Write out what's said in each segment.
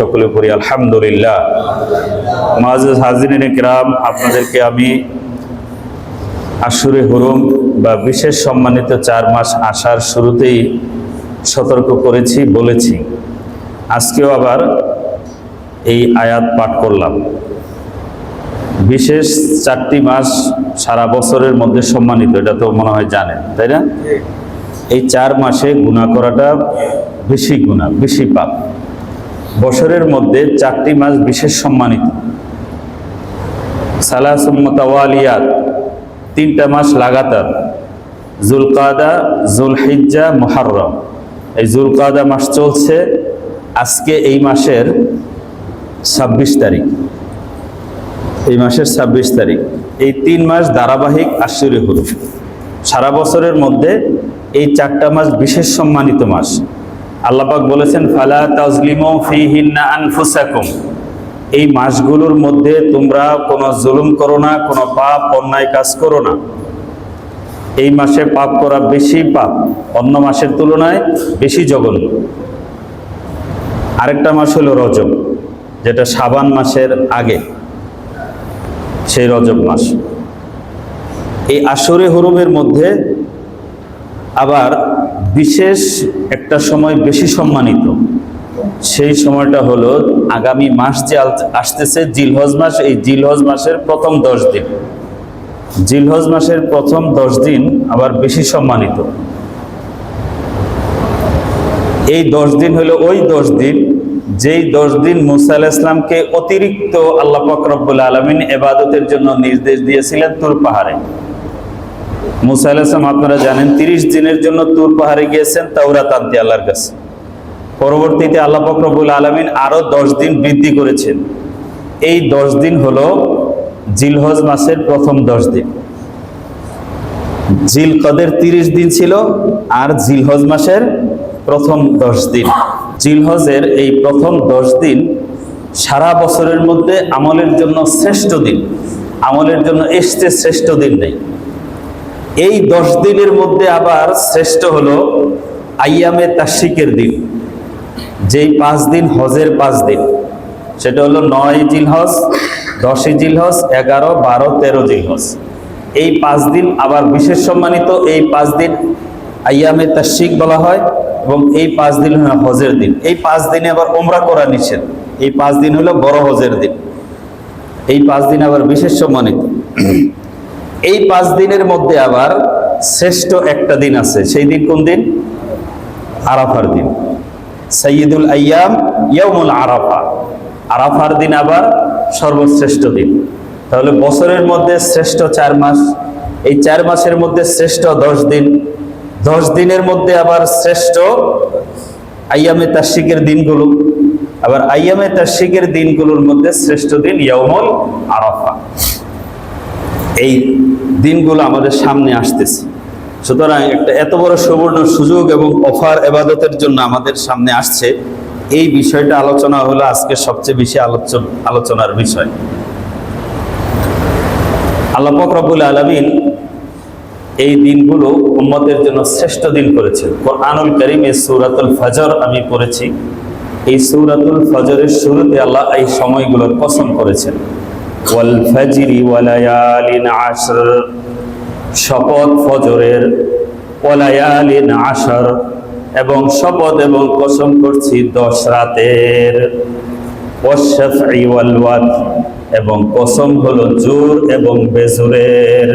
সকলে পড়ি আলহামদুলিল্লাহ। মুআজ্জাজ হাজিরিন কিরাম, আপনাদেরকে আমি আশুরে হুরুম বা বিশেষ সম্মানিত 4 মাস আসার শুরুতেই সতর্ক করেছি, বলেছি। আজকেও আবার এই আয়াত পাঠ করলাম। বিশেষ 4টি মাস সারা বছরের মধ্যে সম্মানিত, এটা তো মনে হয় জানেন, তাই না? এই 4 মাসে গুনাহ করাটা বেশি গুনাহ, বেশি পাপ। বছরের মধ্যে 4টি মাস বিশেষ সম্মানিত। সালাসুম মুতাওয়ালিয়াত, 3টা মাস লাগাতার, যুলকাদা, যুলহিজ্জা, মুহররম। এই যুলকাদা মাস চলছে, আজকে এই মাসের 26 তারিখ, এই মাসের 26 তারিখ। এই 3 মাস ধারাবাহিক আশুরে হুরুম। সারা বছরের মধ্যে এই 4টা মাস বিশেষ সম্মানিত মাস। আল্লাহ পাক বলেছেন, ফালা তাজলিমু ফিহিন্না আনফুসাকুম। এই মাসগুলোর মধ্যে তোমরা কোনো জুলুম করো না, কোনো পাপ অন্যায় কাজ করো না। এই মাসে পাপ করা বেশি পাপ, অন্য মাসের তুলনায় বেশি জঘন্য। আরেকটা মাস হলো রজব, যেটা শাবান মাসের আগে, সেই রজব মাস। এই আশুরে হুরুমের মধ্যে আবার বিশেষ একটা সময় বেশি সম্মানিত। সেই সময়টা হলো আগামী মাস যে আসতেছে জিলহজ মাস। এই জিলহজ মাসের প্রথম 10 দিন, জিলহজ মাসের প্রথম 10 দিন আবার বেশি সম্মানিত। এই 10 দিন হলো ওই 10 দিন যেই 10 দিন মুসা আলাইহিস সালামকে অতিরিক্ত আল্লাহ পাক রব্বুল আলামিন ইবাদতের জন্য নির্দেশ দিয়েছিলেন তুর পাহাড়ে। মুসা আলাইহিস সালাম, আপনারা জানেন, 30 দিনের জন্য তুর পাহাড়ে গিয়েছেন তাওরাত আনতে আল্লাহর কাছে। পরবর্তীতে আল্লাহ পাক রব্বুল আলামিন আরো 10 দিন বৃদ্ধি করেছেন। এই 10 দিন হলো জিলহজ মাসের প্রথম 10 দিন। জিলকদের 30 দিন ছিল, আর জিলহজ মাসের প্রথম 10 দিন। জিলহজের এই প্রথম 10 দিন সারা বছরের মধ্যে আমলের জন্য শ্রেষ্ঠ দিন, আমলের জন্য শ্রেষ্ঠ দিন নেই। এই 10 দিনের মধ্যে আবার শ্রেষ্ঠ হলো আইয়ামে তাশরিকের দিন, যেই 5 দিন হজের 5 দিন। সেটা হলো 9 জিলহজ, 10 জিলহজ, 11, 12, 13 জিলহজ। এই 5 দিন আবার বিশেষ সম্মানিত। এই 5 দিন আইয়ামে তাশরিক বলা হয়, এবং এই 5 দিন হলো হজের দিন। এই 5 দিনে আবার ওমরা করা নিষেধ। এই 5 দিন হলো বড় হজের দিন। এই 5 দিন আবার বিশেষ সম্মানিত। এই 5 দিনের মধ্যে আবার শ্রেষ্ঠ একটা দিন আছে। সেই দিন কোন দিন? আরাফার দিন। সাইয়্যিদুল আইয়াম ইয়াউমুল আরাফা। আরাফার দিন আবার সর্বশ্রেষ্ঠ দিন। তাহলে বছরের মধ্যে শ্রেষ্ঠ 4 মাস, এই 4 মাসের মধ্যে শ্রেষ্ঠ 10 দিন, 10 দিনের মধ্যে আবার শ্রেষ্ঠ আইয়ামে তাশরিকের দিনগুলো, আবার আইয়ামে তাশরিকের দিনগুলোর মধ্যে শ্রেষ্ঠ দিন ইয়াউমুল আরাফা। এই দিনগুলো আমাদের সামনে আসতেছে। সুতরাং একটা এত বড় সুবর্ণ সুযোগ এবং অফার ইবাদতের জন্য আমাদের সামনে আসছে, এই বিষয়টা আলোচনা হলো আজকে সবচেয়ে বেশি আলোচনার বিষয়। আল্লাহ পাক রব্বুল আলামিন এই দিনগুলো উম্মতের জন্য শ্রেষ্ঠ দিন করেছেন। কোরআনুল কারীমে সূরাতুল ফজর আমি পড়েছি। এই সূরাতুল ফজরের শুরুতে আল্লাহ এই সময়গুলোর কসম করেছেন, ওয়াল ফাজরি ওয়া লায়ালিন আশর, শপথ ফজরের, ওয়া লায়ালিন আশর, এবং শপথ এবং কসম করছি 10 রাতের, ওয়াশ শাফঈ ওয়াল ওয়াতর, এবং কসম হলো জোর এবং বেজোরের।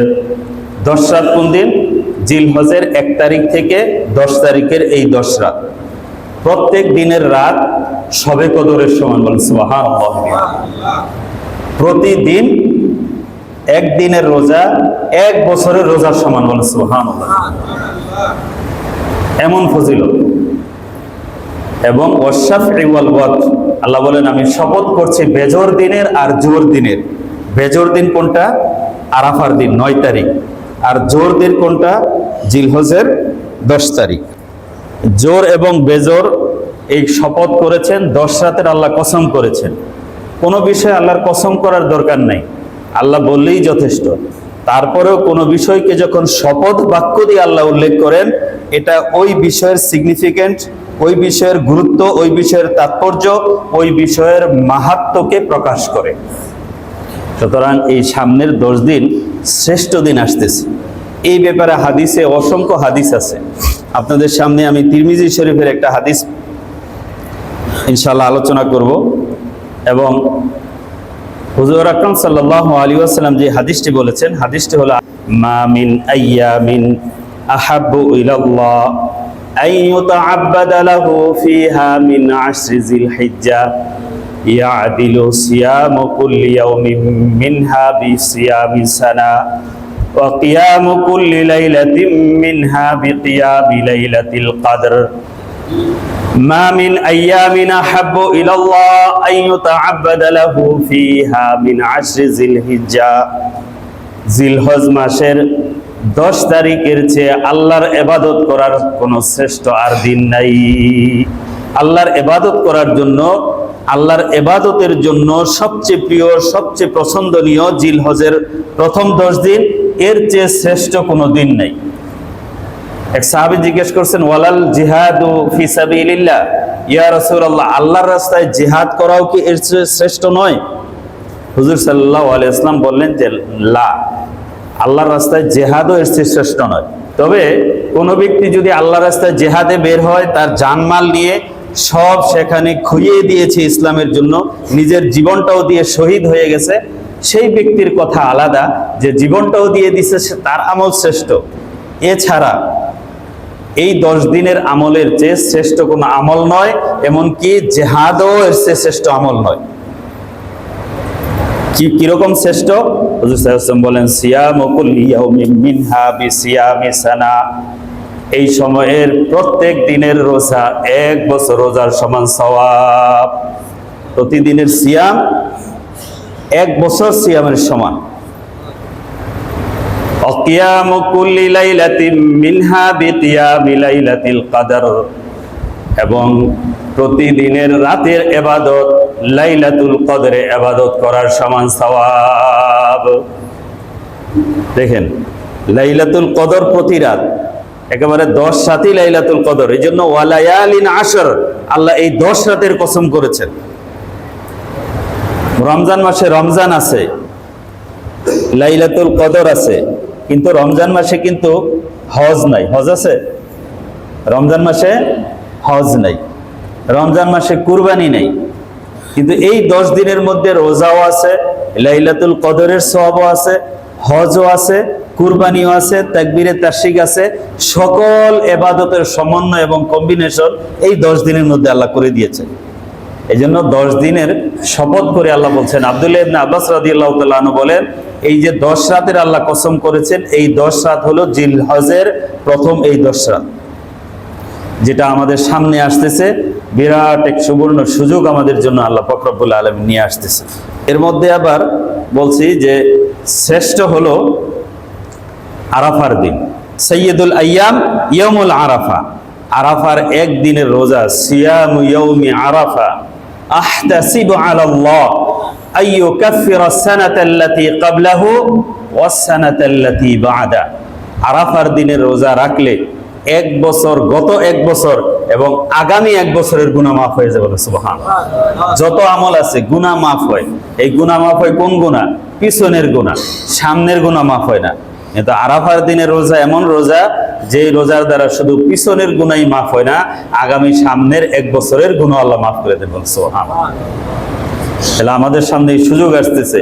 10 রাত কোন দিন? জিলহজের 1 তারিখ থেকে 10 তারিখের এই 10 রাত। প্রত্যেক দিনের রাত শবে কদরের সমান। বলেন সুবহানাল্লাহ। প্রতিদিন একদিনের রোজা 1 বছরের রোজার সমান। বলেন সুবহানাল্লাহ। এমন ফজিলত। এবং ওয়াশ শাফঈ ওয়াল ওয়াতর, আল্লাহ বলেন আমি শপথ করছি বেজোর দিনের আর জোর দিনের। বেজোর দিন কোনটা? আরাফার দিন 9 তারিখ। আর জোর দিন কোনটা? জিলহজের 10 তারিখ। জোর এবং বেজোর এই শপথ করেছেন, 10 রাতের আল্লাহ কসম করেছেন। কোনো বিষয়ে আল্লাহর কসম করার দরকার নাই, আল্লাহ বললেই যথেষ্ট। তারপরেও কোনো বিষয়কে যখন শপথ বাক্য দিয়ে আল্লাহ উল্লেখ করেন, এটা ওই বিষয়ের সিগনিফিকেন্ট ওই বিষয়ের গুরুত্ব, ওই বিষয়ের তাৎপর্য, ওই বিষয়ের মাহাত্ম্যকে প্রকাশ করে। সুতরাং এই সামনের 10 দিন শ্রেষ্ঠ দিন আসতেছে। এই ব্যাপারে হাদিসে অসংখ্য হাদিস আছে। আপনাদের সামনে আমি তিরমিজি শরীফের একটা হাদিস ইনশাআল্লাহ আলোচনা করব। এবং হুজুর আকরাম সাল্লাল্লাহু আলাইহি ওয়াসাল্লাম যে হাদিসটি বলেছেন, হাদিসটি হলো মা মিন আইয়ামিন আহাব্বু ইলাল্লাহ আন ইউতাআব্বাদা লাহু ফিহা মিন আশরি যিলহিজ্জা ইয়াদিলু সিয়ামু কুল্লি ইয়াওমিন মিনহা বিসিয়ামি সানা ওয়া কিয়ামু কুল্লি লাইলাতিন মিনহা বিকিয়ামি লাইলাতিল কদর। ما من أيام أحب إلى الله أن يتعبد له فيها من 10 ذي الحجة। জিলহজ মাসের 10 তারিখের চেয়ে আল্লাহর ইবাদত করার কোনো শ্রেষ্ঠ আর দিন নাই। আল্লাহর ইবাদত করার জন্য, আল্লাহর ইবাদতের জন্য সবচেয়ে প্রিয়, সবচেয়ে পছন্দনীয় জিলহজের প্রথম 10 দিন, এর চেয়ে শ্রেষ্ঠ কোনো দিন নাই। এক সাহাবী জিজ্ঞেস করছেন, ওয়ালাল জিহাদু ফি সাবিলিল্লাহ, ইয়া রাসূলুল্লাহ, আল্লাহর রাস্তায় জিহাদ করাও কি এর চেয়ে শ্রেষ্ঠ নয়? হুজুর সাল্লাল্লাহু আলাইহি ওয়াসাল্লাম বললেন যে লা, আল্লাহর রাস্তায় জিহাদও এর চেয়ে শ্রেষ্ঠ নয়। তবে কোনো ব্যক্তি যদি আল্লাহর রাস্তায় জিহাদে বের হয়, তার জানমাল নিয়ে সব সেখানে খুইয়ে দিয়েছে ইসলামের জন্য, নিজের জীবনটাও দিয়ে শহীদ হয়ে গেছে, সেই ব্যক্তির কথা আলাদা, যে জীবনটাও দিয়ে দিছে, তার আমল শ্রেষ্ঠ। এছাড়া এই 10 দিনের আমলের চেয়ে শ্রেষ্ঠ কোনো আমল নয়, এমনকি জিহাদও এর চেয়ে শ্রেষ্ঠ আমল নয়। কিরকম শ্রেষ্ঠ? হুজুর সাল্লাল্লাহু আলাইহি ওয়াসাল্লাম বলেন, সিয়ামু কুল্লি ইয়াউমিন মিনহা বিসিয়ামি সানা। এই সময়ের প্রত্যেক দিনের রোজা 1 বছর রোজার সমান সওয়াব। প্রতিদিনের সিয়াম 1 বছর সিয়ামের সমান। কিয়ামু কুল্লি লাইলাতিন মিনহা বিকিয়ামি লাইলাতিল কদর। এবং প্রতিদিনের রাতের ইবাদত লাইলাতুল কদরে ইবাদত করার সমান সওয়াব। দেখেন, লাইলাতুল কদর প্রতি রাত, একেবারে 10 রাতই লাইলাতুল কদর। এই জন্য ওয়ালায়ালিন আশর, আল্লাহ এই 10 রাতের কসম করেছেন। রমজান মাসে রমজান আছে, লাইলাতুল কদর আছে, কিন্তু রমজান মাসে কিন্তু হজ নাই। হজ আছে? রমজান মাসে হজ নাই, রমজান মাসে কুরবানি নাই। কিন্তু এই 10 দিনের মধ্যে রোজাও আছে, লাইলাতুল কদরের সওয়াবও আছে, হজও আছে, কুরবানিও আছে, তাকবীরে তাশরিক আছে। সকল ইবাদতের সমন্বয় এবং কম্বিনেশন এই 10 দিনের মধ্যে আল্লাহ করে দিয়েছেন। এই জন্য 10 দিনের শপথ করে আল্লাহ বলছেন। আব্দুল্লাহ ইবনে আব্বাস রাদিয়াল্লাহু তাআলা আনহু বলেন, এই যে 10 রাতের আল্লাহ কসম করেছেন, এই 10 রাত হলো জিলহজের প্রথম এই 10 রাত, যেটা আমাদের সামনে আসতেছে। বিরাট এক সুবর্ণ সুযোগ আমাদের জন্য আল্লাহ পাক রব্বুল আলামিন নিয়ে আসতেছে। এর মধ্যে আবার বলছি যে শ্রেষ্ঠ হলো আরাফার দিন, সাইয়্যিদুল আইয়াম ইয়াউমুল আরাফা। আরাফার এক দিনের রোজা, সিয়ামু ইয়াউমি আরাফা আহতাসিবু আলাল্লাহ আইয়ুকাফিরা সানাতাল্লাতী ক্বাবলাহু ওয়াস-সানাতাল্লাতী বা'দা। আরাফার দিনের রোজা রাখলে 1 বছর, গত 1 বছর এবং আগামী 1 বছরের গুনাহ মাফ হয়ে যাবে। সুবহানাল্লাহ। যত আমল আছে গুনাহ মাফ হয়। এই গুনাহ মাফ হয় কোন গুনাহ? পিছনের গুনাহ, সামনের গুনাহ মাফ হয় না। কিন্তু আরাফার দিনের রোজা এমন রোজা, যে রোজার দ্বারা শুধু পিছনের গুনাহই মাফ হয় না, আগামী সামনের 1 বছরের গুনাহ আল্লাহ মাফ করে দেবেন। সুবহানাল্লাহ। তাহলে আমাদের সামনে এই সুযোগ আসতেছে,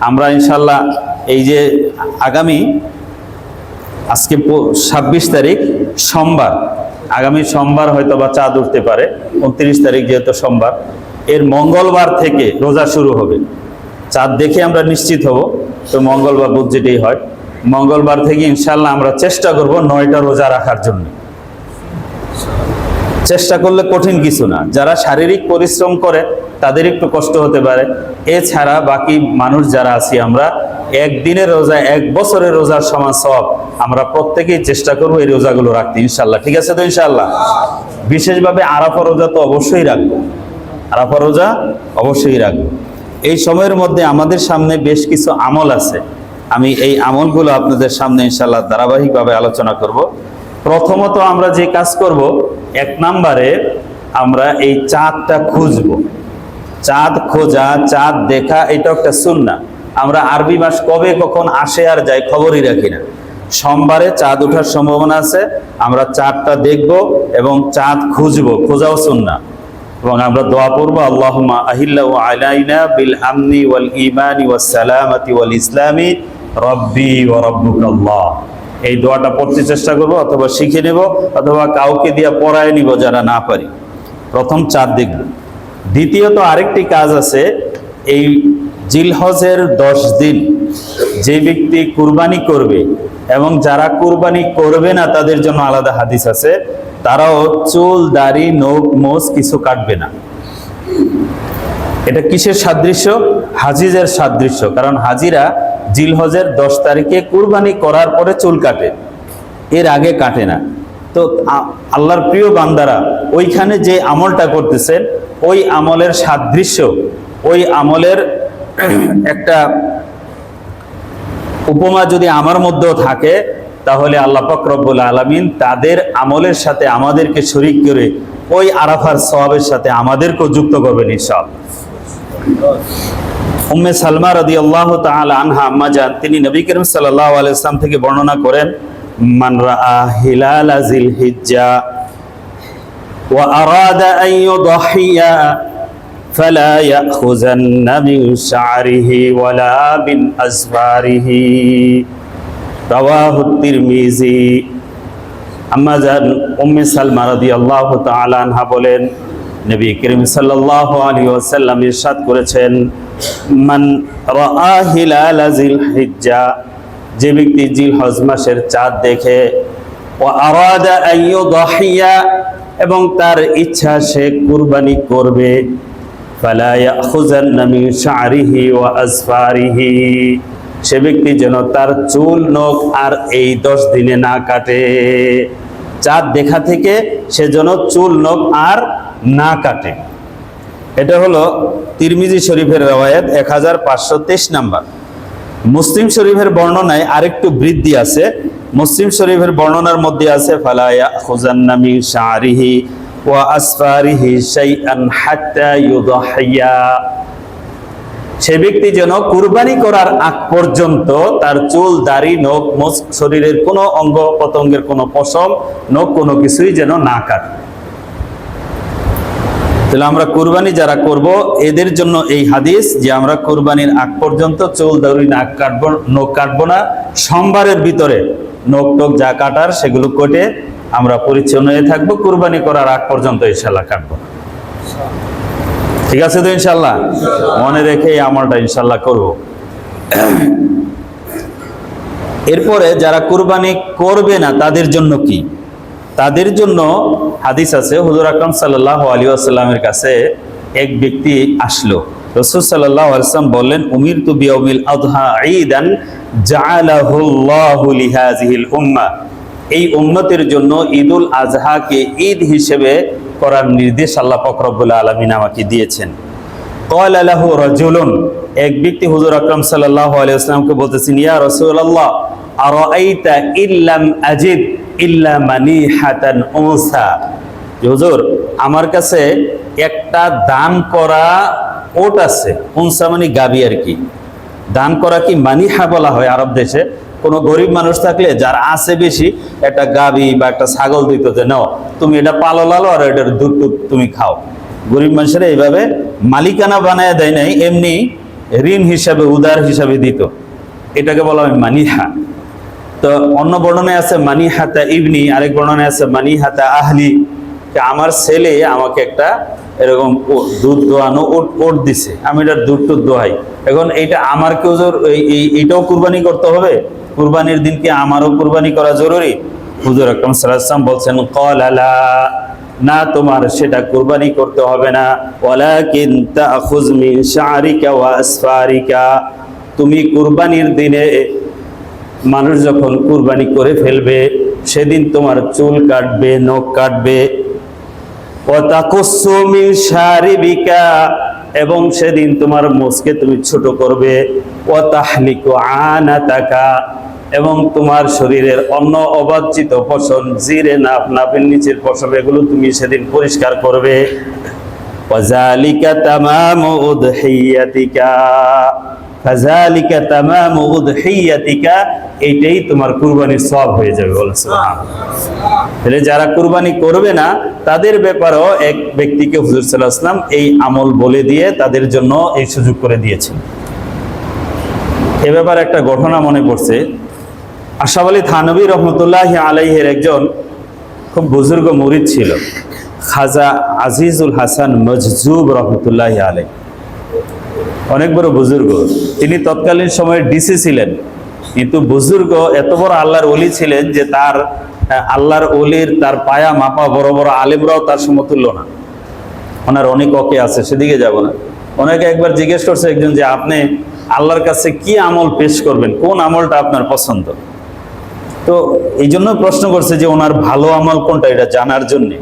আমরা ইনশাআল্লাহ এই যে আগামী, আজকে 26 তারিখ সোমবার, আগামী সোমবার হয়তো বা চাঁদ উঠতে পারে, 29 তারিখ যেহেতু সোমবার, এর মঙ্গলবার থেকে রোজা শুরু হবে। চাঁদ দেখে আমরা নিশ্চিত হব, তো মঙ্গলবার বুধ যেটাই হয়, মঙ্গলবার থেকে ইনশাআল্লাহ আমরা চেষ্টা করব 9টা রোজা রাখার জন্য। চেষ্টা করলে কঠিন কিছু না। যারা শারীরিক পরিশ্রম করে তাদের একটু কষ্ট হতে পারে, এছাড়া বাকি মানুষ যারা আছি আমরা একদিনের রোজা 1 বছরের রোজার সমান সওয়াব আমরা প্রত্যেকেই চেষ্টা করব এই রোজাগুলো রাখতে ইনশাআল্লাহ। ঠিক আছে তো ইনশাআল্লাহ? বিশেষভাবে আরাফা রোজা তো অবশ্যই রাখবো, আরাফা রোজা অবশ্যই রাখবো। এই সময়ের মধ্যে আমাদের সামনে বেশ কিছু আমল আছে, আমি এই আমলগুলো আপনাদের সামনে ইনশাআল্লাহ ধারাবাহিকভাবে আলোচনা করব। প্রথমত আমরা যে কাজ করব, 1 নম্বরে আমরা এই চাঁদটা খুঁজব। চাঁদ খোঁজা, চাঁদ দেখা, এটা একটা সুন্নাহ। আমরা আরবি মাস কবে কখন আসে আর যায় খবরই রাখি না। সোমবারে চাঁদ ওঠার সম্ভাবনা আছে, আমরা চাঁদটা দেখব এবং চাঁদ খুঁজব, খোঁজাও সুন্নাহ। এবং আমরা দোয়া পড়ব, আল্লাহুম্মা আহিল্লাহু আলাইনা বিল আমনি ওয়াল ঈমানি ওয়াস সালামাতি ওয়াল ইসলামি রব্বি ওয়া রাব্বুকাল্লাহ। এই দোয়াটা পড়তে চেষ্টা করব, অথবা শিখে নেব, অথবা কাউকে দিয়ে পড়ায় নিব যারা না পারি। প্রথম চাঁদ দেখব। দ্বিতীয়ত আরেকটি কাজ আছে, এই জিলহজের 10 দিন যে ব্যক্তি কুরবানি করবে এবং যারা কুরবানি করবে না তাদের জন্য আলাদা হাদিস আছে, তারাও চুল, দাড়ি, নখ, মোজ কিছু কাটবে না। এটা কিসের সাদৃশ্য? হাজিদের সাদৃশ্য। কারণ হাজিরা জিলহজের 10 তারিখে কুরবানি করার পরে চুল কাটে, এর আগে কাটে না। তো আল্লাহর প্রিয় বান্দারা ওইখানে যে আমলটা করতেছেন, ওই আমলের সাদৃশ্য, ওই আমলের একটা উপমা যদি আমার মধ্যেও থাকে, তাহলে আল্লাহ পাক রব্বুল আলামিন তাদের আমলের সাথে আমাদেরকে শরীক করে ওই আরাফার সওয়াবের সাথে আমাদেরকেও যুক্ত করবেন ইনশাআল্লাহ। উম্মে সালমা রাদিয়াল্লাহু তাআলা আনহা আম্মা জান, তিনি নবী করিম সাল্লাল্লাহু আলাইহি ওয়াসাল্লাম থেকে বর্ণনা করেন, মান রাআ হিলাল জিলহিজ্জা ওয়া আরাদা আন ইউদহিয়া ফালা ইয়াখুযান্না মিন শা'রিহি ওয়ালা মিন আসফারিহি, রাওয়াহু তিরমিজি। আম্মা জান উম্মে সালমা রাদিয়াল্লাহু তাআলা আনহা বলেন, নবী করিম সাল্লাল্লাহু আলাইহি ওয়াসাল্লাম ইরশাদ করেছেন, মান রাআ হিলাল জিলহিজ্জা, যে ব্যক্তি জিলহজ মাসের চাঁদ দেখে, ওয়া আরাদা আন ইউদহিয়া, এবং তার ইচ্ছা সে কুরবানি করবে, ফালা ইয়াখুযান্না মিন শা'রিহি ওয়া আসফারিহি, সে ব্যক্তি যেন তার চুল, নখ আর এই 10 দিনে না কাটে। চাঁদ দেখা থেকে সে যেন চুল, নখ আর না কাটে। এটা হলো তিরমিজি শরীফের রওয়ায়াত 1523 নাম্বার। মুসলিম শরীফের বর্ণনায় আরেকটু বৃদ্ধি আছে। মুসলিম শরীফের বর্ণনার মধ্যে আছে, ফালা ইয়াখুযান্না মিন শা'রিহি ওয়া আসফারিহি শাইআন হাত্তা ইউদহিয়া, সে ব্যক্তি যেন কুরবানি করার আগ পর্যন্ত তার চুল, দাড়ি, নখ, মোজ, শরীরের কোনো অঙ্গ প্রত্যঙ্গের কোনো পশম, নখ, কোনো কিছুই যেন না কাটে। তাহলে আমরা কুরবানি যারা করব এদের জন্য এই হাদিস, যে আমরা কুরবানির আগ পর্যন্ত চুল, দাড়ি, নাক কাটবো, নখ কাটবো না। সোমবারের ভিতরে নখ টক যা কাটার সেগুলো কেটে আমরা পরিচ্ছন্ন হয়ে থাকবো, কুরবানি করার আগ পর্যন্ত ইনশাআল্লাহ কাটবো। ঠিক আছে তো ইনশাআল্লাহ? মনে রেখে এই আমলটা ইনশাআল্লাহ করব। এরপরে যারা কুরবানি করবে না তাদের জন্য কি? তাদের জন্য হাদিস আছে, হুজুর আকরাম সাল্লাল্লাহু আলাইহি ওয়াসাল্লামের কাছে এক ব্যক্তি আসলো। রাসূল সাল্লাল্লাহু আলাইহি ওয়াসাল্লাম বললেন, উমিরতু বিয়াউমিল আযহা ঈদান জাআলাহুল্লাহু লিহাযিহিল উম্মাহ, এই উম্মতের জন্য ঈদুল আজহাকে ঈদ হিসেবে করার নির্দেশ আল্লাহ পাক রব্বুল আলামিন আমাকে দিয়েছেন। ক্বালা লাহু রাজুলুন, এক ব্যক্তি হুজুর আকরাম সাল্লাল্লাহু আলাইহি ওয়াসাল্লামকে বলতেছেন, ইয়া রাসূলুল্লাহ আরাআইতা ইল্লাম আজিদ ইল্লা মানিহাতান উনসা, হুজুর আমার কাছে একটা দান করা ওট আছে, উনসা মানে গাবি আর কি। দান করা কি মানিহা বলা হয় আরব দেশে। কোনো গরিব মানুষ থাকলে যার আছে বেশি, একটা গাবি বা একটা ছাগল দিত, যে নাও তুমি এটা পালো লালো আর এটার দুধ তুমি খাও। গরিব মানুষেরা এইভাবে মালিকানা বানায় দেয় নাই, এমনি ঋণ হিসাবে, উদার হিসাবে দিত। এটাকে বলা হয় মানিহা। তো অন্য বর্ণনায় আছে মানিহাতা ইবনি, আরেক বর্ণনায় আছে মানিহাতা আহলি, আমার ছেলে আমাকে একটা এরকম দুধ দোয়ানো ওট দিছে, আমি এটার দুধ টুধ দোয়াই। এখন এইটা আমার কেউ এইটাও কুরবানি করতে হবে? কুরবানির দিন কি আমারও কুরবানি করা জরুরি? হুজুর আকরাম সাল্লাল্লাহু আলাইহি ওয়াসাল্লাম বলছেন, ক্বালা লা, না তোমার সেটা কুরবানি করতে হবে না। ওয়ালাকিন তাখুয মিন শা'রিকা ওয়া আসফারিকা, তুমি কুরবানির দিনে, মানুষ যখন কুরবানি করে ফেলবে সেদিন তোমার চুল কাটবে, নখ কাটবে। ওয়া তাকুসসু মিন শারিবিকা, এবং সেদিন তোমার মোজকে তুমি ছোট করবে। ওয়া তাহলিকু আনাতাকা, এবং তোমার শরীরের অন্য অবাঞ্ছিত পশম, জিরে নাভির নিচের পশম, এগুলো তুমি সেদিন পরিষ্কার করবে। ওয়াযালিকা তামামু উদহিয়াতিকা, ফাযালিকা তামামু উদহিয়াতিকা, এইটাই তোমার কুরবানির সওয়াব হয়ে যাবে। বলেন সুবহানাল্লাহ। তাহলে যারা কুরবানি করবে না তাদের ব্যাপারেও এক ব্যক্তিকে হুজুর সাল্লাল্লাহু আলাইহি ওয়াসাল্লাম এই আমল বলে দিয়ে তাদের জন্য এই সুযোগ করে দিয়েছেন। এ ব্যাপারে একটা ঘটনা মনে পড়ছে। আশরাফ আলী থানভী রহমতুল্লাহি আলাইহির একজন খুব বুজুর্গ মুরিদ ছিল, খাজা আজিজুল হাসান মজজুব রহমতুল্লাহি আলাইহি। অনেক বড় বুজুর্গ, তিনি তৎকালীন সময়ে ডিসি ছিলেন, কিন্তু বুজুর্গ এত বড় আল্লাহর ওলি ছিলেন যে তার আল্লাহর ওলির তার পায়া মাপা বড় বড় আলেমরাও তার সমতুল্য না। ওনার অনেক অকে আছে, সেদিকে যাব না। অনেকে একবার জিজ্ঞেস করছে একজন যে আপনি আল্লাহর কাছে কি আমল পেশ করবেন, কোন আমলটা আপনার পছন্দ? তো এই জন্য প্রশ্ন করছে যে ওনার ভালো আমল কোনটা, এটা জানার জন্যে।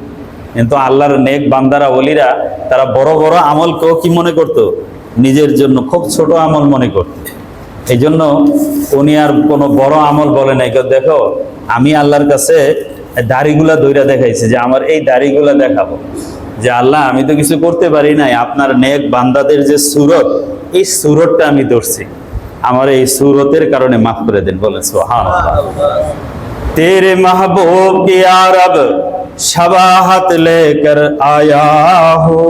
কিন্তু আল্লাহর নেক বান্দারা ওলিরা তারা বড় বড় আমলকেও কি মনে করতো, নিজের জন্য খুব ছোট আমল মনে করত। এই জন্য উনি আর কোনো বড় আমল বলে নাই। দেখো আমি আল্লাহর কাছে দাড়িগুলা দইরা দেখাইছি যে আমার এই দাড়িগুলা দেখাবো, যে আল্লাহ আমি তো কিছু করতে পারি নাই, আপনার নেক বান্দাদের যে সুরত, এই সুরতটা আমি ধরছি, আমার এই সুরতের কারণে মাফ করে দেন। বলেন সুবহানাল্লাহ। তেরে মাহবুব কি আরব शबाहत लेकर आया हो,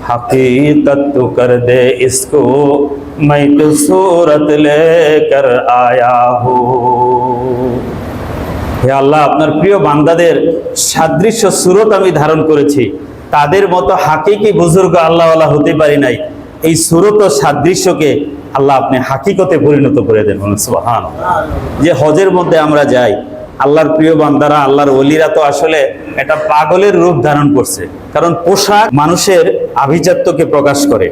हकीकत तो कर दे इसको, मैं तो सूरत लेकर आया हो। হে আল্লাহ, আপনার প্রিয় বান্দাদের সাদৃশ্য সুরত আমি ধারণ করেছি, তাদের মতো হাকিকি বুজুর্গ আল্লাহওয়ালা হতে পারি নাই, এই সুরত ও সাদৃশ্যকে আল্লাহ আপনি হাকিকতে পরিণত করে দেন। সুবহানাল্লাহ। যে হজের মধ্যে আমরা যাই, আল্লাহর প্রিয় বান্দারা, আল্লাহর ওলিরা তো আসলে এটা পাগলের রূপ ধারণ করছে। কারণ পোশাক মানুষের আভিজাত্যকে প্রকাশ করে,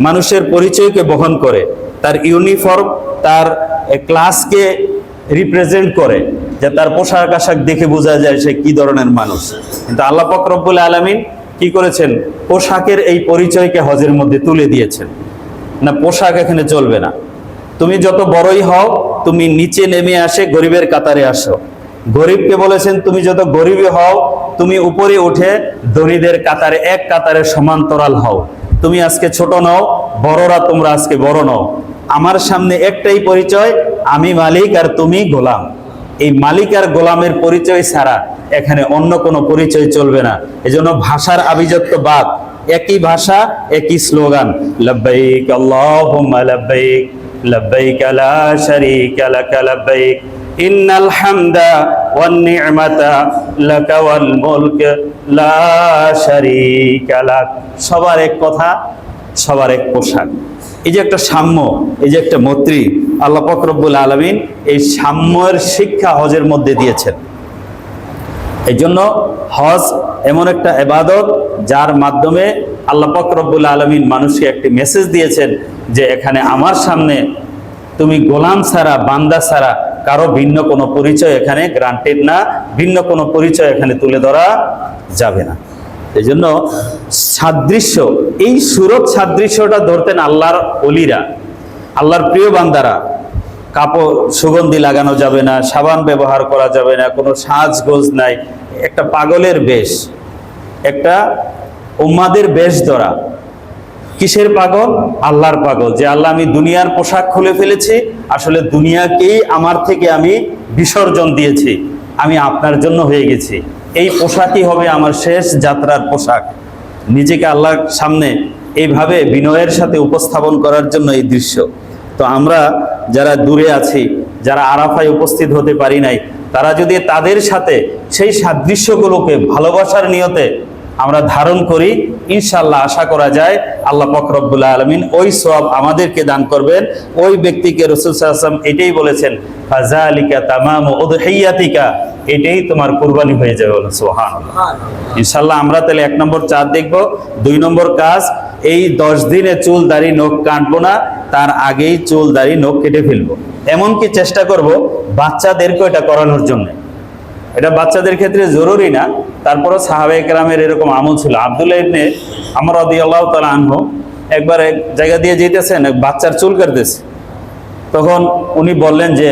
মানুষের পরিচয়কে বহন করে, তার ইউনিফর্ম তার ক্লাসকে রিপ্রেজেন্ট করে, যে তার পোশাক আশাক দেখে বোঝা যায় সে কি ধরনের মানুষ। কিন্তু আল্লাহ পাক রব্বুল আলামিন কি করেছেন, পোশাকের এই পরিচয়কে হজের মধ্যে তুলে দিয়েছেন। না, পোশাক এখানে চলবে না। তুমি যত বড়ই হও, তুমি নিচে নেমে আসে গরিবের কাতারে আসো। গরিবকে বলেছেন তুমি যত গরিবই হও, তুমি উপরে উঠে ধনীদের কাতারে এক কাতারে সমান্তরাল হও। তুমি আজকে ছোট নও, বড়রা তোমরা আজকে বড় নও। আমার সামনে একটাই পরিচয়, আমি মালিক আর তুমি গোলাম। এই মালিক আর গোলামের পরিচয় ছাড়া এখানে অন্য কোনো পরিচয় চলবে না। এজন্য ভাষার আভিজাত্য বাদ, একই ভাষা একই স্লোগান, লব্বাইক আল্লাহুম্মা লব্বাইক, লব্বাইক লা শারীকা লাক লব্বাইক, ইন্নাল হামদা ওয়ান নি'মাতা লাকা ওয়াল মুলক লা শারীকা লাক। সবার এক কথা, সবার এক পোশাক। এই যে একটা সাম্য, এই যে একটা মৈত্রী, আল্লাহ পাক রব্বুল আলামিন এই সাম্যের শিক্ষা হজের মধ্যে দিয়েছেন। এই জন্য হজ এমন একটা ইবাদত যার মাধ্যমে আল্লাহ পাক রব্বুল আলামিন মানুষকে একটি মেসেজ দিয়েছেন যে এখানে আমার সামনে তুমি গোলাম ছাড়া, বান্দা ছাড়া কারো ভিন্ন কোনো পরিচয় এখানে গ্রান্টেড না, ভিন্ন কোনো পরিচয় এখানে তুলে ধরা যাবে না। এই জন্য সাদৃশ্য, এই সুরত সাদৃশ্যটা ধরতেন আল্লাহর ওলিরা, আল্লাহর প্রিয় বান্দারা। কাপড় সুগন্ধি লাগানো যাবে না, সাবান ব্যবহার করা যাবে না, কোনো সাজগোজ নাই। একটা পাগলের বেশ, একটা উম্মাদের বেশ ধরা। কিসের পাগল? আল্লাহর পাগল। যে আল্লাহ আমি দুনিয়ার পোশাক খুলে ফেলেছি, আসলে দুনিয়াকেই আমার থেকে আমি বিসর্জন দিয়েছি, আমি আপনার জন্য হয়ে গেছি। এই পোশাকই হবে আমার শেষ যাত্রার পোশাক। নিজেকে আল্লাহর সামনে এইভাবে বিনয়ের সাথে উপস্থাপন করার জন্য এই দৃশ্য। তো আমরা যারা দূরে আছি, যারা আরাফায় উপস্থিত হতে পারি নাই, তারা যদি তাদের সাথে সেই সাদৃশ্যগুলোকে ভালোবাসার নিয়তে আমরা ধারণ করি, ইনশাআল্লাহ আশা করা যায় আল্লাহ পাক রব্বুল আলামিন ওই সওয়াব আমাদেরকে দান করবেন। ওই ব্যক্তিকে রাসূল সাল্লাল্লাহু আলাইহি ওয়াসাল্লাম এটাই বলেছেন, ফাযালিকা তামামু উদহিয়াতিকা, এটাই তোমার কুরবানি হয়ে যাবে। সুবহানাল্লাহ। ইনশাআল্লাহ আমরা তাহলে 1 নম্বর চাঁদ দেখব। 2 নম্বর কাজ, এই 10 দিনে চুল দাড়ি নখ কাটবো না, তার আগেই চুল দাড়ি নখ কেটে ফেলবো। এমনকি চেষ্টা করব বাচ্চাদেরকে এটা করানোর জন্য। এটা বাচ্চাদের ক্ষেত্রে জরুরি না, তারপরও সাহাবায়ে কেরামের এরকম আমল ছিল। আব্দুল্লাহ ইবনে আমর রাদিয়াল্লাহু তাআলা আনহু একবার এক জায়গা দিয়ে যেতেছেন, এক বাচ্চার চুল কাটতেছে। তখন উনি বললেন যে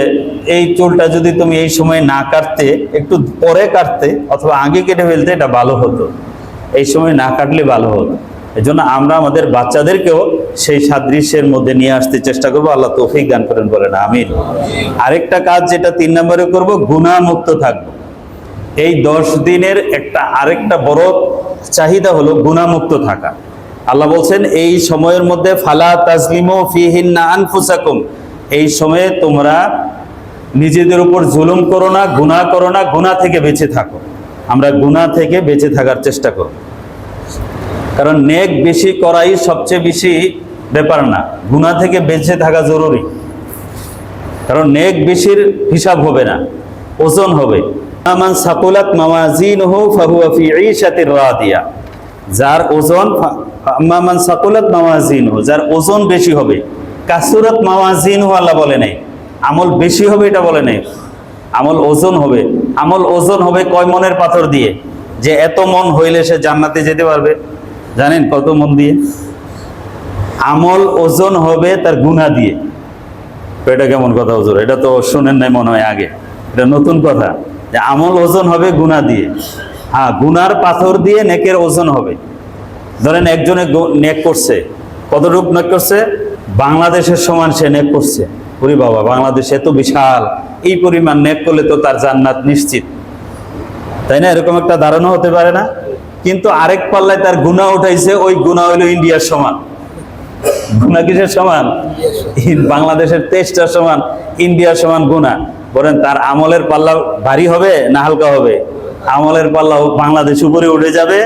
এই চুলটা যদি তুমি এই সময় না কাটতে, একটু পরে কাটতে অথবা আগে কেটে ফেলতে, এটা ভালো হতো। এই সময় না কাটলে ভালো হতো। এই জন্য আমরা আমাদের বাচ্চাদেরকেও সেই সাদৃশ্যের মধ্যে নিয়ে আসতে চেষ্টা করবো। আল্লাহ তৌফিক দান করেন, বলেন আমিন। আরেকটা কাজ যেটা 3 নম্বরে করব, গুনাহমুক্ত থাকবো। এই 10 দিনের আরেকটা বড় চাহিদা হলো গুনাহমুক্ত থাকা। আল্লাহ বলছেন এই সময়ের মধ্যে ফালা তাজলিমু ফিহিন্না আনফুসাকুম, এই সময়ে তোমরা নিজেদের উপর জুলুম করো না, গুনাহ করো না, গুনাহ থেকে বেঁচে থাকো। আমরা গুনাহ থেকে বেঁচে থাকার চেষ্টা করব, কারণ নেক বেশি করাই সবচেয়ে বেশি ব্যাপার না, গুনাহ থেকে বেঁচে থাকা জরুরি। কারণ নেক বেশির হিসাব হবে না, ওজন হবে। মান সাকুলাত মাওয়াজিনহু ফাহুয়া ফি ঈশাতির রাদিয়া, যার ওজন মান সাকুলাত মাওয়াজিনহু, যার ওজন বেশি হবে। কাসুরাত মাওয়াজিনহু আল্লাহ বলে নাই, আমল বেশি হবে এটা বলে নাই, আমল ওজন হবে। আমল ওজন হবে কয় মনের পাথর দিয়ে? যে এত মন হইলে সে জান্নাতে যেতে পারবে, জানেন কত মন দিয়ে? আমল ওজন হবে তার গুনাহ দিয়ে। এটা কেমন কথা হুজুর? এটা তো শুনেন নাই মনে হয় আগে, এটা নতুন কথা যে আমল ওজন হবে গুনাহ দিয়ে। হ্যাঁ, গুনার পাথর দিয়ে নেকের ওজন হবে। ধরেন একজনে নেক করছে, কতটুকু নেক করছে? বাংলাদেশের সমান সে নেক করছে। ওরে বাবা, বাংলাদেশ এত বিশাল, এই পরিমাণ নেক করলে তো তার জান্নাত নিশ্চিত, তাই না? এরকম একটা ধারণা হতে পারে না? কিন্তু আরেক পাল্লায় তার গুনাহ উঠাইছে, ওই গুনাহ হইল ইন্ডিয়ার সমান। গুনাহ কিসের সমান? বাংলাদেশের 23টার সমান, ইন্ডিয়ার সমান গুনাহ। বলেন তার আমলের পাল্লা ভারী হবে না হালকা হবে? আমলের পাল্লা বাংলাদেশ উপরে উঠে যাবে,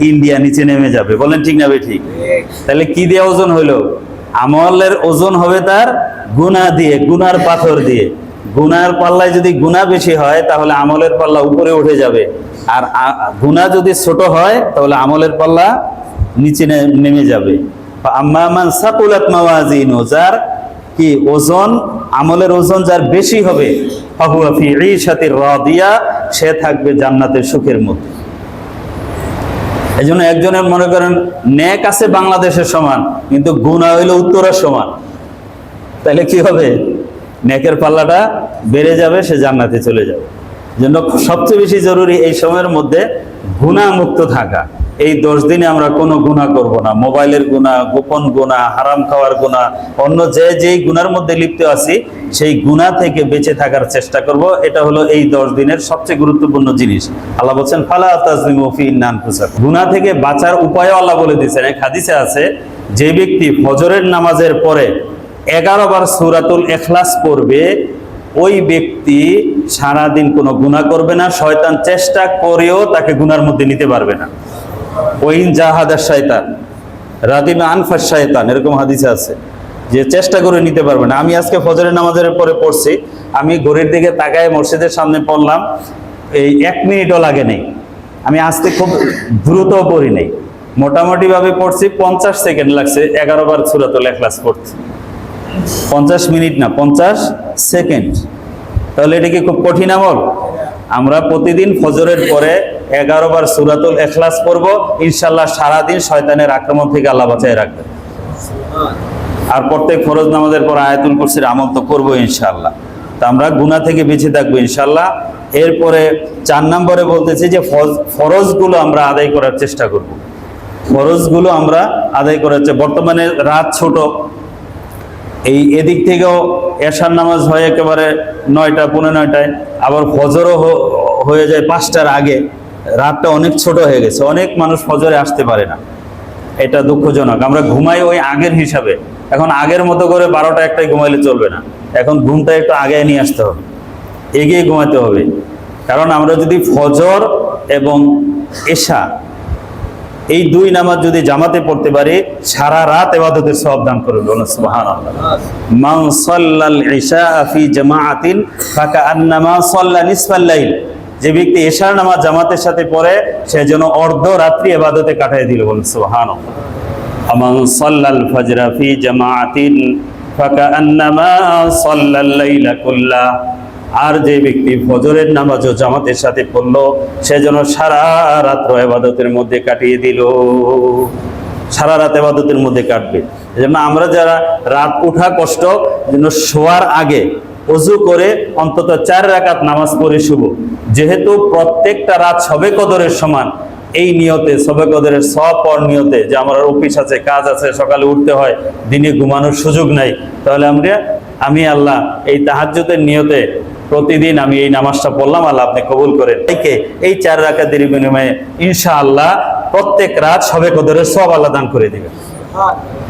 ইন্ডিয়া নিচে নেমে যাবে। বলেন ঠিক না? ঠিক। তাহলে কি দিয়ে ওজন হইলো? আমলের ওজন হবে তার গুনাহ দিয়ে, গুনার পাথর দিয়ে। গুনার পাল্লায় যদি গুনাহ বেশি হয় তাহলে আমলের পাল্লা উপরে উঠে যাবে, আর গুনাহ যদি ছোট হয় তাহলে আমলের পাল্লা নিচে নেমে যাবে। আম্মা মান সাকুলাত মাওয়াজিনহু, যার কি ওজন, আমলের ওজন যার বেশি হবে, ফাহুয়া ফি ঈশাতির রাদিয়া, সে থাকবে জান্নাতের সুখের মধ্যে। এই জন্য একজনের মনে করেন নেক আছে বাংলাদেশের সমান, কিন্তু গুনাহ হইল উত্তরের সমান, তাহলে কি হবে? নেকের পাল্লাটা বেড়ে যাবে, সে জান্নাতে চলে যাবে। জন্য সবচেয়ে বেশি জরুরি এই সময়ের মধ্যে গুনাহ মুক্ত থাকা। এই 10 দিনে আমরা কোনো গুনাহ করব না। মোবাইলের গুনাহ, গোপন গুনাহ, হারাম খাওয়ার গুনাহ, অন্য যেই গুনার মধ্যে লিপ্ত আছি সেই গুনাহ থেকে বেঁচে থাকার চেষ্টা করব। এটা হলো এই 10 দিনের সবচেয়ে গুরুত্বপূর্ণ জিনিস। আল্লাহ বলছেন ফালা তাজলিমু ফিহিন্না আনফুসাকুম, গুনাহ থেকে বাঁচার উপায়ও আল্লাহ বলে দিয়েছেন। এক হাদিসে আছে, যে ব্যক্তি ফজরের নামাজের পরে 11 বার সূরাতুল ইখলাস পড়বে, ওই ব্যক্তি সারাদিন কোনো গুনাহ করবে না। শয়তান চেষ্টা করেও তাকে গুনার মধ্যে নিতে পারবে না। ওয়াইন জাহাদা শয়তান রাগিমা আনফাস শয়তান, এরকম হাদিসে আছে যে চেষ্টা করে নিতে পারবে না। আমি আজকে ফজরের নামাজের পরে পড়ছি, আমি ঘড়ির দিকে তাকায় মসজিদের সামনে পড়লাম, এই 1 মিনিটও লাগে নেই। আমি আজকে খুব দ্রুত পড়ি নাই, মোটামুটি ভাবে পড়ছি, 50 সেকেন্ড লাগছে 11 বার সূরাতুল ইখলাস পড়তে। 50 মিনিট না, 50 সেকেন্ড। তাহলে এটা কি খুব কঠিন আমল? আমরা প্রতিদিন ফজরের পরে 11 বার সূরাতুল ইখলাস পড়ব, ইনশাআল্লাহ সারাদিন শয়তানের আক্রমণ থেকে আল্লাহ বাঁচায় রাখবে। আর প্রত্যেক ফরজ নামাজের পর আয়াতুল কুরসির আমল তো করবো ইনশাআল্লাহ। তা আমরা গুনাহ থেকে বেঁচে থাকবো ইনশাআল্লাহ। এরপরে 4 নম্বরে বলতেছি যে ফরজগুলো আমরা আদায় করার চেষ্টা করব। ফরজগুলো আমরা আদায় করার চেষ্টা। বর্তমানে রাত ছোট, এদিক থেকেও এশার নামাজ হয় একেবারে 9টা, 9:15টায়, আবার ফজরও হয়ে যায় 5টার আগে। রাতটা অনেক ছোট হয়ে গেছে, অনেক মানুষ ফজরে আসতে পারে না, এটা দুঃখজনক। আমরা ঘুমাই ওই আগের হিসাবে। এখন আগের মতো করে 12টা 1টায় ঘুমাইলে চলবে না, এখন ঘুমটা একটু আগে নিয়ে আসতে হবে, এগিয়ে ঘুমাতে হবে। কারণ আমরা যদি ফজর এবং এশা এই 2 নামাজ যদি জামাতে পড়তে পারি, সারা রাত ইবাদতের সওয়াব দান করবেন। সুবহানাল্লাহ। মান সাল্লাল ইশা ফি জামাআতিন ফাকান্নামা সাল্লা নিসফাল লাইল, যে ব্যক্তি এশার নামাজ জামাতের সাথে পড়ে সে যেন অর্ধ রাত্রি ইবাদতে কাটিয়ে দিল। বলেন সুবহানাল্লাহ। মান সাল্লাল ফাজরা ফি জামাআতিন ফাকান্নামা সাল্লাল লাইলা কুল্লা, আর যে ব্যক্তি ফজরের নামাজও জামাতের সাথে পড়লো সে যেন সারা রাত্র ইবাদতের মধ্যে কাটিয়ে দিল। সারা রাত ইবাদতের মধ্যে কাটবে। এজন্য আমরা যারা রাত ওঠা কষ্ট, যেন শোয়ার আগে ওযু করে অন্তত 4 রাকাত নামাজ পড়ে শুভ। যেহেতু প্রত্যেকটা রাত শবে কদরের সমান, এই নিয়তে শবে কদরের সওয়াব পাওয়ার নিয়তে যে আমার অফিস আছে, কাজ আছে, সকালে উঠতে হয়, দিনে ঘুমানোর সুযোগ নাই, তাহলে আমি আল্লাহ এই তাহাজ্জুদের নিয়তে প্রতিদিন আমি এই নামাজটা পড়লাম, আল্লাহ আপনি কবুল করেন। এই 4 রাকাতের বিনিময়ে ইনশাআল্লাহ প্রত্যেক রাত শবে কদরের সওয়াব আল্লাহ দান করে দিবেন।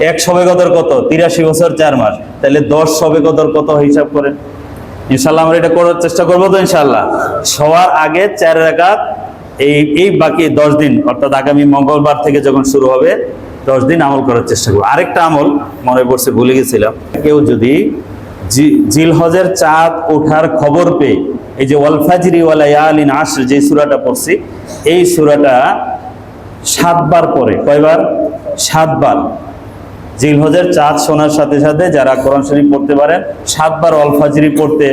এক শবে কদর কত? 83 বছর 4 মাস। তাহলে 10 শবে কদর কত হিসাব করেন। ইনশাআল্লাহ আমরা এটা করার চেষ্টা করবো তো ইনশাআল্লাহ। সবার আগে 4 রাকাত এই বাকি 10 দিন, অর্থাৎ আগামী মঙ্গলবার থেকে যখন শুরু হবে 10 দিন আমল করার চেষ্টা করবো। আরেকটা আমল মনে পড়ছে, ভুলে গেছিলাম। কেউ যদি জিলহজের চাঁদ ওঠার খবর পেয়ে, এই যে ওয়াল ফাজরি ওয়া লায়ালিন আশর যে সূরাটা পড়ছি, এই সূরাটা 7 বার পড়ে। কয়বার? 7 বার। জিলহজের চাঁদ শোনার সাথে সাথে যারা কোরআন শরীফ পড়তে পারেন, 7 বার ওয়াল ফাজরি পড়তে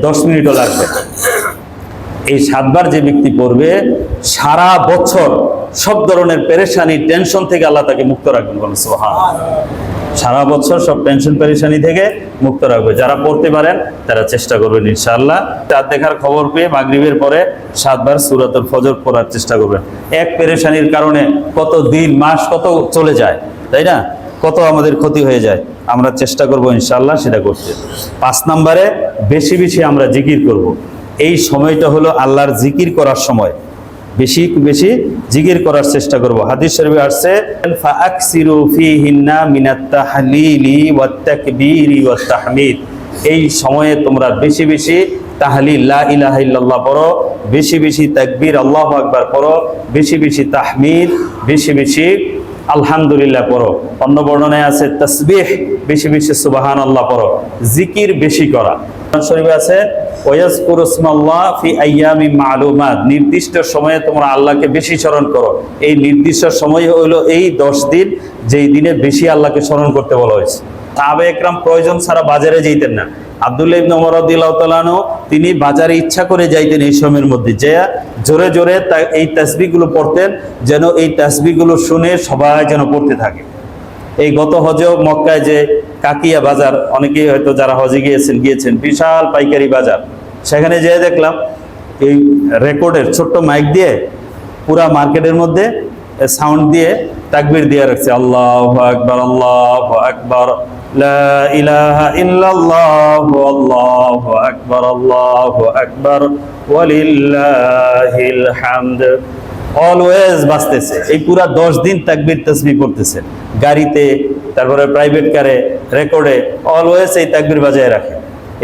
10 মিনিটও লাগবে। এই 7 বার যে ব্যক্তি পড়বে, সারা বছর সব ধরনের পেরেশানি, টেনশন থেকে আল্লাহ তাকে মুক্ত রাখবেন। বলেন সুবহানাল্লাহ। সারা বছর সব টেনশন পেরেশানি থেকে মুক্ত রাখবে। যারা পড়তে পারেন তারা চেষ্টা করবেন ইনশাআল্লাহ। চাঁদ দেখার খবর পেয়ে মাগরিবের পরে 7 বার সূরাতুল ফজর পড়ার চেষ্টা করবেন। এক পেরেশানির কারণে কত দিন, মাস কত চলে যায়, তাই না? কত আমাদের ক্ষতি হয়ে যায়। আমরা চেষ্টা করব ইনশাআল্লাহ সেটা করতে। 5 নম্বরে বেশি বেশি আমরা জিকির করব। এই সময়টা হলো আল্লাহর জিকির করার সময়। বেশি বেশি জিকির করার চেষ্টা করব। হাদিস শরীফে আসছে, ফাআকসিরু ফীহিন্না মিনাত তাহলিলি ওয়াত তাকবীরি ওয়াত তাহমিদ। এই সময়ে তোমরা বেশি বেশি তাহলিল লা ইলাহা ইল্লাল্লাহ পড়ো, বেশি বেশি তাকবীর আল্লাহু আকবার পড়ো, বেশি বেশি তাহমিদ, বেশি বেশি আলহামদুলিল্লাহ পড়ো। অন্য বর্ণনায় আছে তাসবিহ, বেশি বেশি সুবহানাল্লাহ পড়ো। জিকির বেশি করা। শরীফে আছে ওয়াজকুরু ইসমাল্লাহ ফি আইয়ামিন মা'লুমাত। নির্দিষ্ট সময়ে তোমরা আল্লাহকে বেশি স্মরণ করো। এই নির্দিষ্ট সময় হলো এই 10 দিন, যেই দিনে বেশি আল্লাহকে স্মরণ করতে বলা হয়েছে। সাহাবা একরাম প্রয়োজন ছাড়া বাজারে যেতেন না। আব্দুল্লাহ ইবনে ওমর রাদিয়াল্লাহু তাআলা আনহু তিনি বাজারে ইচ্ছা করে যাইতেন এই সময়ের মধ্যে, যে জোরে জোরে এই তাসবিহগুলো পড়তেন, যেন এই তাসবিহগুলো শুনে সবাই যেন পড়তে থাকে। এই গত হজে মক্কায় যে কাকিয়া বাজার, অনেকেই হয়তো যারা হজে গিয়েছেন, বিশাল পাইকারি বাজার। সেখানে যেয়ে দেখলাম এই রেকর্ডের ছোট্ট মাইক দিয়ে পুরা মার্কেটের মধ্যে সাউন্ড দিয়ে তাকবীর দিয়ে রাখছে, আল্লাহু আকবার, আল্লাহু আকবার, লা ইলাহা ইল্লাল্লাহ, আল্লাহু আকবার, আল্লাহু আকবার, ওয়ালিল্লাহিল হামদ। অলওয়েজ বাজতেছে। এই পুরা 10 দিন তাকবীর তাসবিহ করতেছে, গাড়িতে, তারপরে প্রাইভেট কারে, রেকর্ডে অলওয়েজ এই তাকবীর বাজায় রাখে।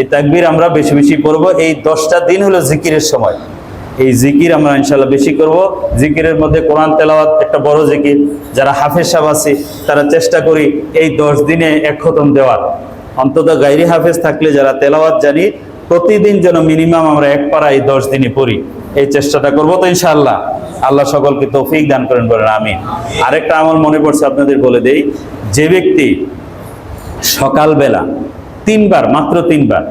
এই তাকবীর আমরা বেশি বেশি করব। এই 10টা দিন হলো জিকিরের সময়। এই জিকির আমরা ইনশাআল্লাহ বেশি করব। জিকিরের মধ্যে কোরআন তেলাওয়াত একটা বড় জিকির। যারা হাফেজ সাহেব আছি তারা চেষ্টা করি এই 10 দিনে 1 খতম দেওয়ার। অন্তত গায়রি হাফেজ থাকলে যারা তেলাওয়াত জানি, প্রতিদিন যেন মিনিমাম আমরা 1 পারা এই 10 দিনে পড়ি। এই চেষ্টাটা করবো তো ইনশাআল্লাহ। আল্লাহ সকলকে তৌফিক দান করেন, বলেন আমিন। আরেকটা আমল মনে পড়ছে, আপনাদের বলে দেই। যে ব্যক্তি সকালবেলা 3 বার, মাত্র 3 বার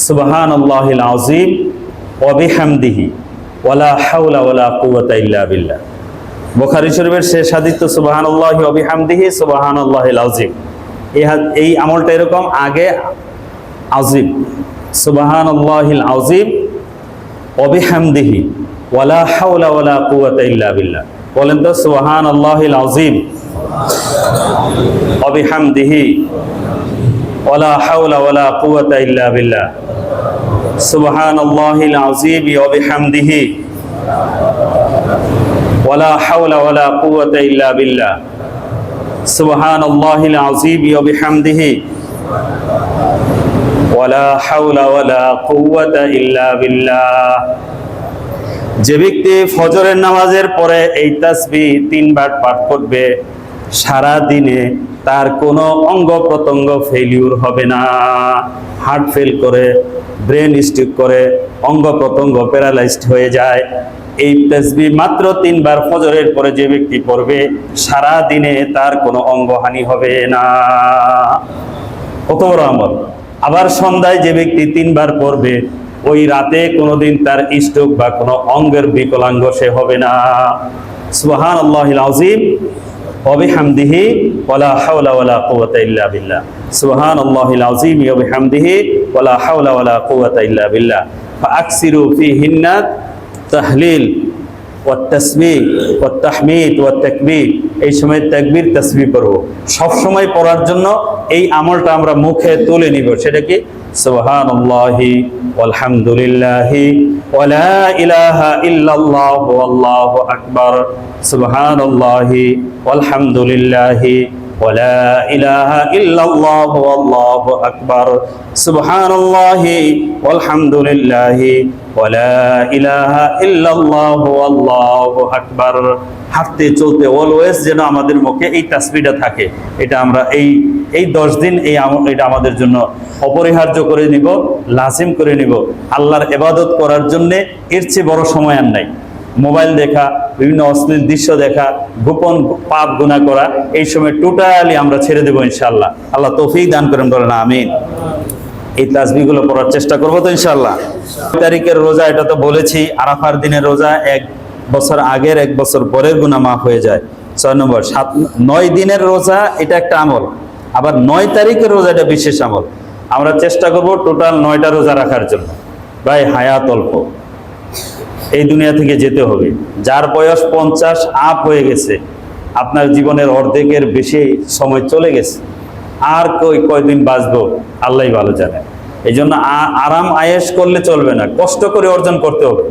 সুবহানাল্লাহিল আযীম ওয়া বিহামদিহি ওয়ালা হাওলা ওয়ালা কুওয়াতা ইল্লা বিল্লাহ। বুখারী শরীফের শেষ হাদিস তো সুবহানাল্লাহি ওয়া বিহামদিহি সুবহানাল্লাহিল আযীম। এই আমলটা এরকম, আগে আযীম, সুবহানাল্লাহিল আযীম ওয়া বিহামদিহি ওয়ালা হাওলা ওয়ালা কুওয়াতা ইল্লা বিল্লাহ। বলেন তো, সুবহানাল্লাহিল আযীম ওয়া বিহামদিহি ওয়ালা হাওলা ওয়ালা কুওয়াতা ইল্লা বিল্লাহ, সুবহানাল্লাহিল আযীম ওয়া বিহামদিহি ওয়ালা হাওলা ওয়ালা কুওয়াতা ইল্লা বিল্লাহ, সুবহানাল্লাহিল আযীম ওয়া বিহামদিহি ওয়ালা হাওলা ওয়ালা কুওয়াতা ইল্লা বিল্লাহ। যে ব্যক্তি ফজরের নামাজের পরে এই তাসবিহ 3 বার পাঠ করবে, সারা দিনে তার কোনো অঙ্গ প্রত্যঙ্গ ফেলিউর হবে না। হার্ট ফেল করে, ব্রেন স্ট্রোক করে, অঙ্গ প্রত্যঙ্গ প্যারালাইজড হয়ে যায়। এই তাসবিহ মাত্র 3 বার ফজরের পরে যে ব্যক্তি পড়বে, সারা দিনে তার কোনো অঙ্গহানি হবে না। কত বড় আমল। আবার সন্ধ্যায় যে ব্যক্তি 3 বার পড়বে, ওই রাতে কোনোদিন তার স্ট্রোক বা কোনো অঙ্গের বিকলাঙ্গ সে হবে না। সুবহানাল্লাহিল আযীম ওয়া বিহামদিহি ওয়ালা হাওলা ওয়ালা কুওয়াতা ইল্লা বিল্লাহ। সুবহানাল্লাহিল আযীম ওয়া বিহামদিহি ওয়ালা হাওলা ওয়ালা কুওয়াতা ইল্লা বিল্লাহ। ফাআকসিরু ফীহিন্না তাহলিল ওয়াত তাসবিহ ওয়াত তাহমিদ ওয়াত তাকবীর। এই সময় তাকবীর তাসবিহ করব। সব সময় পড়ার জন্য এই আমলটা আমরা মুখে তুলে নিব। সেটা কি? সুবহানাল্লাহি ওয়ালহামদুলিল্লাহি ওয়া লা ইলাহা ইল্লাল্লাহু আল্লাহু আকবার। সুবহানাল্লাহি ওয়ালহামদুলিল্লাহি ওয়া লা ইলাহা ইল্লাল্লাহু আল্লাহু আকবার। সুবহানাল্লাহি ওয়ালহামদুলিল্লাহি ওয়া লা ইলাহা ইল্লাল্লাহু আল্লাহু আকবার। হাঁটতে চলতে অলওয়েজ যেন আমাদের মুখে এই তাসবিহটা থাকে। এটা আমরা এই 10 দিন এটা আমাদের জন্য অপরিহার্য করে নিব, লাজিম করে নিব। আল্লাহর ইবাদত করার জন্য এর চেয়ে বড় সময় আর নাই। মোবাইল দেখা, বিভিন্ন অশ্লীল দৃশ্য দেখা, গোপন পাপ গুনাহ করা, এই সময় টোটালি আমরা ছেড়ে দেবো ইনশাআল্লাহ। আল্লাহ তৌফিক দান করেন, বলেন আমিন। এই তাসবিহগুলো পড়ার চেষ্টা করবো তো ইনশাআল্লাহ। 9 তারিখের রোজা, এটা তো বলেছি, আরাফার দিনের রোজা 1 বছর আগের 1 বছর পরের গুনাহ মাফ হয়ে যায়। 6 নম্বর 9 দিনের রোজা, এটা একটা আমল। আবার 9 তারিখের রোজা, এটা বিশেষ আমল। আমরা চেষ্টা করব টোটাল 9টা রোজা রাখার জন্য। ভাই হায়াত অল্প, এই দুনিয়া থেকে যেতে হবে। যার বয়স 50 আপ হয়ে গেছে, আপনার জীবনের অর্ধেকের বেশি সময় চলে গেছে, আর কয়দিন বাঁচবো আল্লাহই ভালো জানে। এই জন্য আরাম আয়েশ করলে চলবে না, কষ্ট করে অর্জন করতে হবে।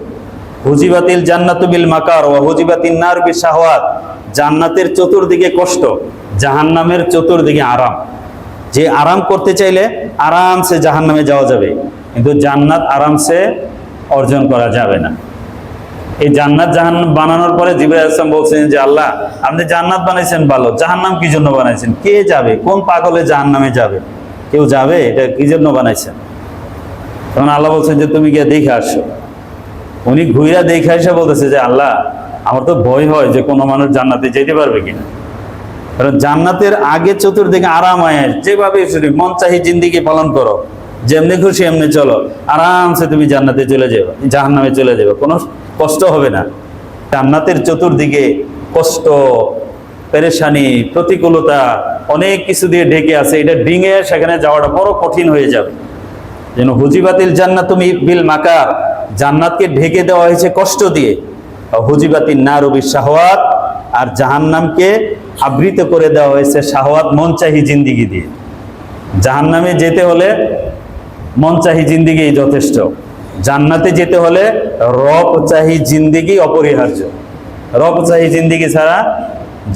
হুজিবাতিল জান্নাতু বিল মাকার ওয়া হুজিবাতিন নার বিশাহওয়াত। জান্নাতের চতুর্দিকে কষ্ট, জাহান্নামের চতুর্দিকে আরাম। যে আরাম করতে চাইলে আরামসে জাহান্নামে যাওয়া যাবে, কিন্তু জান্নাত আরামসে অর্জন করা যাবে না। এই জান্নাত জাহান্নাম বানানোর পরে জিবরাইল আলাইহিস সালাম বলছেন যে আল্লাহ, আপনি জান্নাত বানাইছেন ভালো, জাহান্নাম কি জন্য বানাইছেন? কে যাবে? কোন পাগলে জাহান্নামে যাবে? কেউ যাবে? এটা কি জন্য বানাইছেন? তখন আল্লাহ বলছেন যে তুমি গিয়ে দেখে আসো। উনি ঘুরে দেখে এসে বলতেছে যে আল্লাহ, আমার তো ভয় হয় যে কোনো মানুষ জান্নাতে যেতে পারবে কিনা। কারণ জান্নাতের আগে চতুর্দিকে আরাম আয়েশ, যেভাবে মন চাহি জিন্দেগি পালন করো, যেমনি খুশি এমনি চলো, আরামসে তুমি জান্নাতে চলে যাবে, জাহান্নামে চলে যাবে, কোনো কষ্ট হবে না। জান্নাতের চতুর্দিকে কষ্ট, পেরেশানি, প্রতিকূলতা, অনেক কিছু দিয়ে ঢেকে আছে। এটা ডিঙে সেখানে যাওয়াটা বড় কঠিন হয়ে যাবে। যেন হুজিবাতিল জান্নাতু বিল মাকার, জান্নাতকে ঢেকে দেওয়া হয়েছে কষ্ট দিয়ে। হুজিবাতিন নারু বিশাহওয়াত, আর জাহান্নামকে আবৃত করে দেওয়া হয়েছে শাহওয়াত, মন চাহি জিন্দেগি দিয়ে। জাহান্নামে যেতে হলে মন চাহি জিন্দেগি যথেষ্ট, জান্নাতে যেতে হলে রব চাহি জিন্দেগি অপরিহার্য। রব চাহি জিন্দেগি ছাড়া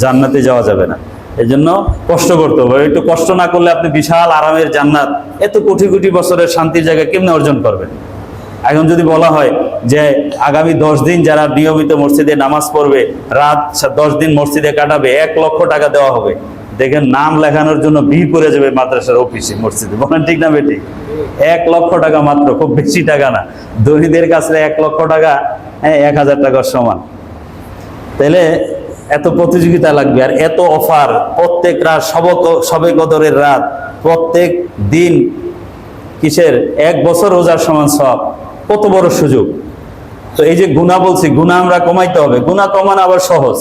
জান্নাতে যাওয়া যাবে না। এই জন্য কষ্ট করতে হবে। একটু কষ্ট না করলে আপনি বিশাল আরামের জান্নাত, এত কোটি কোটি বছরের শান্তির জায়গা কেমনে অর্জন করবেন? এখন যদি বলা হয় যে আগামী 10 দিন যারা নিয়মিত মসজিদে নামাজ পড়বে, রাত 10 দিন মসজিদে কাটাবে, 1 লক্ষ টাকা দেওয়া হবে, দেখেন নাম লেখানোর জন্য ভিড় করে যাবে মাদ্রাসার অফিসে, মসজিদে। বলেন ঠিক না বেটি? 1 লক্ষ টাকা মাত্র, খুব বেশি টাকা না। ধনীদের কাছে 1 লক্ষ টাকা 1000 টাকার সমান। তাহলে এত প্রতিযোগিতা লাগবে, আর এত অফার। প্রত্যেক রাত সবে কদরের রাত, প্রত্যেক দিন কিসের 1 বছর রোজার সমান সব। কত বড় সুযোগ! তো এই যে গুনাহ বলছি, গুনাহ আমরা কমাইতে হবে। গুনাহ কমানো আবার সহজ।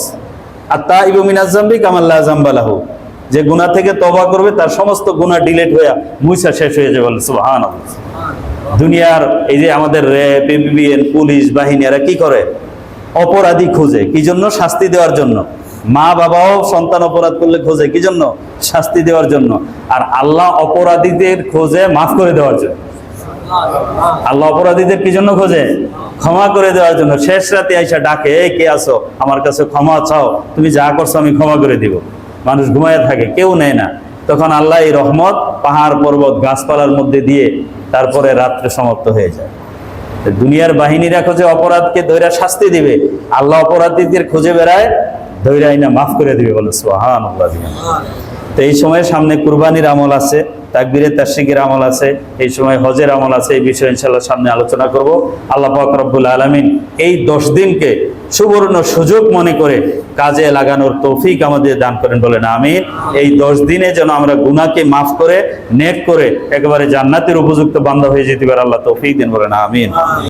আর তাইবু মিনাজ যামবি কামান লা যামবা লাহু, যে গুনাহ থেকে তওবা করবে তার সমস্ত গুনাহ ডিলিট হয়ে মুছা শেষ হয়ে যাবে। সুবহানাল্লাহ। দুনিয়ার এই যে আমাদের র্যাব, এবিবিএন, পুলিশ বাহিনী, এরা কি করে? অপরাধী খোঁজে। কি জন্য? শাস্তি দেওয়ার জন্য। মা বাবাও সন্তান অপরাধ করলে খোঁজে কি জন্য? শাস্তি দেওয়ার জন্য। আর আল্লাহ অপরাধীদের খোঁজে মাফ করে দেওয়ার জন্য। আল্লাহ অপরাধীদের কি জন্য খোঁজে? ক্ষমা করে দেওয়ার জন্য। শেষ রাতে আইসা ডাকে, এই কে আছো, আমার কাছে ক্ষমা চাও, তুমি যা করছো আমি ক্ষমা করে দিব। মানুষ ঘুমায় থাকে, কেউ নেয় না। তখন আল্লাহ এই রহমত পাহাড় পর্বত গাছপালার মধ্যে দিয়ে তারপরে রাত্রে সমাপ্ত হয়ে যায়। দুনিয়ার বাহিনীরা খোঁজে অপরাধকে ধৈরা শাস্তি দিবে, আল্লাহ অপরাধীদের খুঁজে বেড়ায়, ধৈরা আইনা মাফ করে দিবে। বলে সুবহানাল্লাহ। তো এই সময় সামনে কুরবানির আমল আছে, তাকবীরে তাশরিকের আমল আছে, এই সময় হজের আমল আছে। এই বিষয়ে ইনশাআল্লাহ সামনে আলোচনা করব। আল্লাহ পাক রব্বুল আলামিন এই 10 দিনকে সুবর্ণ সুযোগ মনে করে কাজে লাগানোর তৌফিক আমাদের দান করেন, বলেন আমিন। এই 10 দিনে যেন আমরা গুনাহকে মাফ করে, নেক করে একেবারে জান্নাতের উপযুক্ত বান্দা হয়ে যেতে পারি, আল্লাহ তৌফিক দেন, বলেন আমিন।